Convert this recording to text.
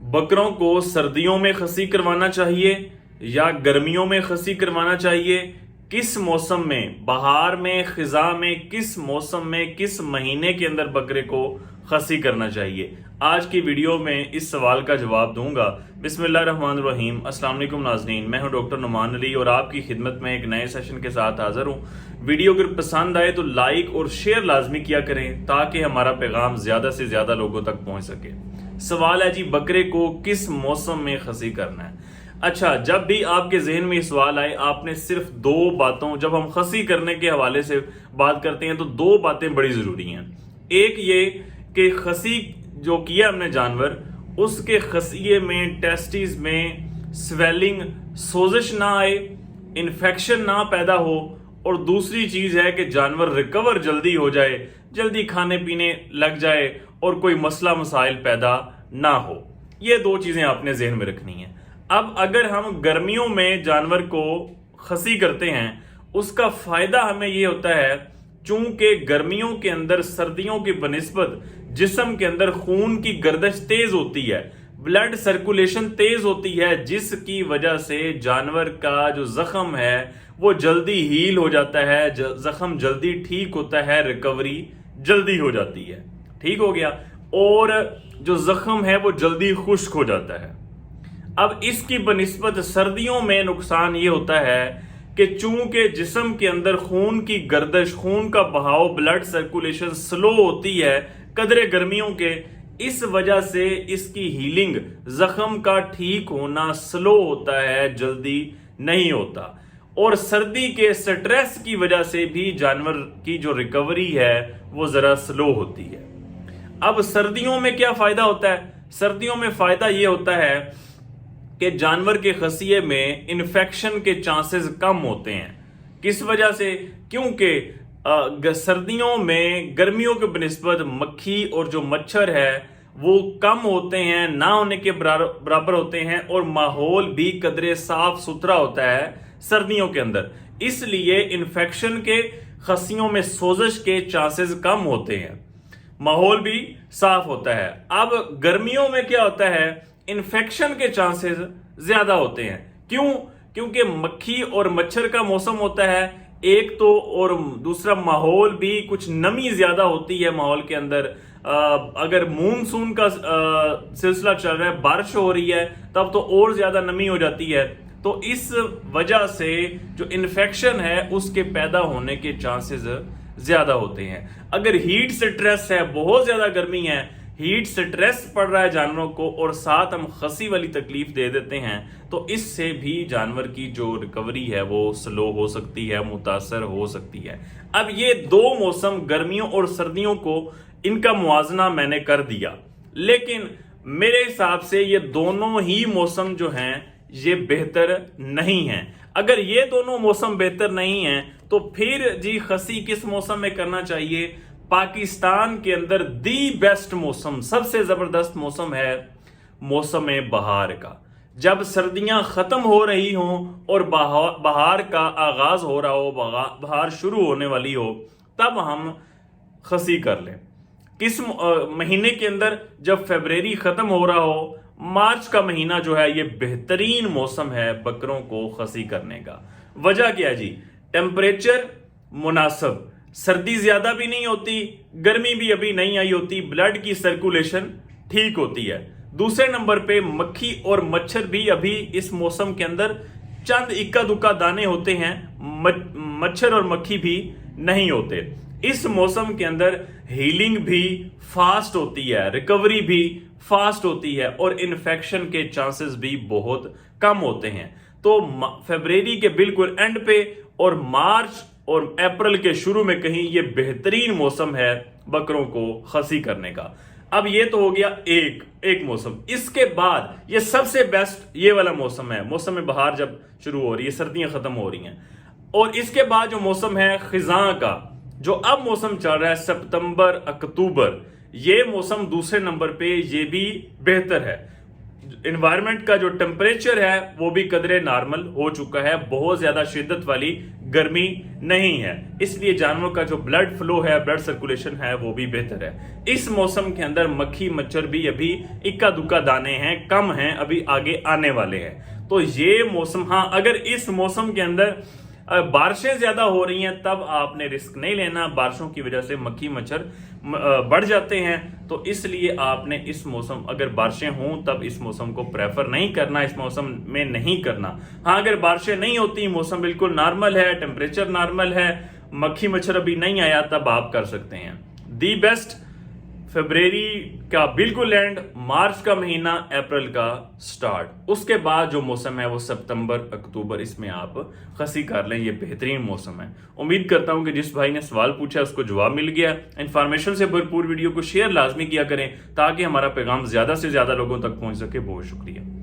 बकरों को सर्दियों में खसी करवाना चाहिए या गर्मियों में खसी करवाना चाहिए? किस मौसम में, बहार में, खिजा में, किस मौसम में, किस महीने के अंदर बकरे को खसी करना चाहिए? आज की वीडियो में इस सवाल का जवाब दूंगा। बिस्मिल्लाहिर्रहमानिर्रहीम। अस्सलाम वालेकुम नाज़रीन, मैं हूं डॉक्टर नुमान अली और आपकी खिदमत में एक नए सेशन के साथ हाजिर हूं। वीडियो अगर पसंद आए तो लाइक और शेयर लाजमी किया करें ताकि हमारा पैगाम ज्यादा से ज्यादा लोगों तक पहुंच सके। सवाल है जी, बकरे को किस मौसम में खसी करना है? अच्छा, जब भी आपके जहन में सवाल आए, आपने सिर्फ दो बातों, जब हम खसी करने के हवाले से बात करते हैं तो दो बातें बड़ी जरूरी हैं। एक ये कि खसी जो किया हमने जानवर, उसके खसिये में, टेस्टिस में स्वेलिंग, सोजिश ना आए, इन्फेक्शन ना पैदा हो, और दूसरी चीज है कि जानवर रिकवर जल्दी हो जाए, जल्दी खाने पीने लग जाए और कोई मसला मसाइल पैदा ना हो। ये दो चीजें आपने जहन में रखनी है। अब अगर हम गर्मियों में जानवर को खसी करते हैं, उसका फायदा हमें ये होता है, चूंकि गर्मियों के अंदर सर्दियों की बनिस्बत जिस्म के अंदर खून की गर्दिश तेज होती है, ब्लड सर्कुलेशन तेज होती है, जिसकी वजह से जानवर का जो जख्म है वो जल्दी हील हो जाता है, जख्म जल्दी ठीक होता है, रिकवरी जल्दी हो जाती है, ठीक हो गया, और जो जख्म है वो जल्दी खुश्क हो जाता है। अब इसकी बनिस्बत सर्दियों में नुकसान ये होता है कि चूंकि जिस्म के अंदर खून की गर्दिश, खून का बहाव, ब्लड सर्कुलेशन स्लो होती है कदरे गर्मियों के, इस वजह से इसकी हीलिंग, जख्म का ठीक होना स्लो होता है, जल्दी नहीं होता, और सर्दी के स्ट्रेस की वजह से भी जानवर की जो रिकवरी है वो जरा स्लो होती है। अब सर्दियों में क्या फायदा होता है? सर्दियों में फायदा ये होता है कि जानवर के खसिये में इन्फेक्शन के चांसेस कम होते हैं। किस वजह से? क्योंकि सर्दियों में गर्मियों के बनिस्बत मक्खी और जो मच्छर है वो कम होते हैं, ना होने के बराबर होते हैं, और माहौल भी कदरे साफ सुथरा होता है सर्दियों के अंदर, इसलिए इन्फेक्शन के, खसियों में सोजिश के चांसेस कम होते हैं, माहौल भी साफ होता है। अब गर्मियों में क्या होता है? इन्फेक्शन के चांसेस ज्यादा होते हैं। क्यों? क्योंकि मक्खी और मच्छर का मौसम होता है एक तो, और दूसरा माहौल भी, कुछ नमी ज्यादा होती है माहौल के अंदर। अगर मूनसून का सिलसिला चल रहा है, बारिश हो रही है, तब तो और ज्यादा नमी हो जाती है। तो इस वजह से जो इन्फेक्शन है उसके पैदा होने के चांसेस ज्यादा होते हैं। अगर हीट स्ट्रेस है, बहुत ज्यादा गर्मी है, हीट स्ट्रेस पड़ रहा है जानवरों को, और साथ हम खसी वाली तकलीफ दे देते हैं, तो इससे भी जानवर की जो रिकवरी है वो स्लो हो सकती है, मुतासर हो सकती है। अब ये दो मौसम, गर्मियों और सर्दियों को, इनका मुआवजना मैंने कर दिया, लेकिन मेरे हिसाब से ये दोनों ही मौसम जो हैं ये बेहतर नहीं हैं। अगर ये दोनों मौसम बेहतर नहीं हैं तो फिर जी खसी किस मौसम में करना चाहिए? पाकिस्तान के अंदर दी बेस्ट मौसम, सबसे जबरदस्त मौसम है मौसम बहार का। जब सर्दियां खत्म हो रही हों और बहार का आगाज हो रहा हो, बहार शुरू होने वाली हो, तब हम खसी कर लें। किस महीने के अंदर? जब फरवरी खत्म हो रहा हो, मार्च का महीना जो है ये बेहतरीन मौसम है बकरों को खसी करने का। वजह क्या है जी? टेम्परेचर मुनासिब, सर्दी ज्यादा भी नहीं होती, गर्मी भी अभी नहीं आई होती, ब्लड की सर्कुलेशन ठीक होती है। दूसरे नंबर पे मक्खी और मच्छर भी अभी इस मौसम के अंदर चंद इक्का दुक्का दाने होते हैं, मच्छर और मक्खी भी नहीं होते। इस मौसम के अंदर हीलिंग भी फास्ट होती है, रिकवरी भी फास्ट होती है, और इन्फेक्शन के चांसेस भी बहुत कम होते हैं। तो फरवरी के बिल्कुल एंड पे और मार्च और अप्रैल के शुरू में कहीं ये बेहतरीन मौसम है बकरों को खसी करने का। अब ये तो हो गया एक मौसम। इसके बाद ये सबसे बेस्ट ये वाला मौसम है, मौसम बहार जब शुरू हो रही है, सर्दियां खत्म हो रही हैं, और इसके बाद जो मौसम है खिजां का, जो अब मौसम चल रहा है सितंबर अक्टूबर, ये मौसम दूसरे नंबर पे ये भी बेहतर है। इन्वायरमेंट का जो टेम्परेचर है वो भी कदरे नॉर्मल हो चुका है, बहुत ज्यादा शिद्दत वाली गर्मी नहीं है, इसलिए जानवरों का जो ब्लड फ्लो है, ब्लड सर्कुलेशन है, वो भी बेहतर है। इस मौसम के अंदर मक्खी मच्छर भी अभी इक्का दुक्का दाने हैं, कम हैं, अभी आगे आने वाले हैं। तो ये मौसम, हाँ अगर इस मौसम के अंदर बारिशें ज्यादा हो रही हैं तब आपने रिस्क नहीं लेना, बारिशों की वजह से मक्खी मच्छर बढ़ जाते हैं, तो इसलिए आपने इस मौसम, अगर बारिशें हों तब इस मौसम को प्रेफर नहीं करना, इस मौसम में नहीं करना। हाँ अगर बारिशें नहीं होती, मौसम बिल्कुल नॉर्मल है, टेम्परेचर नॉर्मल है, मक्खी मच्छर अभी नहीं आया, तब आप कर सकते हैं। दी बेस्ट फरवरी का बिल्कुल एंड, मार्च का महीना, अप्रैल का स्टार्ट, उसके बाद जो मौसम है वो सितंबर अक्टूबर, इसमें आप खसी कर लें, ये बेहतरीन मौसम है। उम्मीद करता हूं कि जिस भाई ने सवाल पूछा उसको जवाब मिल गया। इन्फॉर्मेशन से भरपूर वीडियो को शेयर लाजमी किया करें ताकि हमारा पैगाम ज्यादा से ज्यादा लोगों तक पहुंच सके। बहुत शुक्रिया।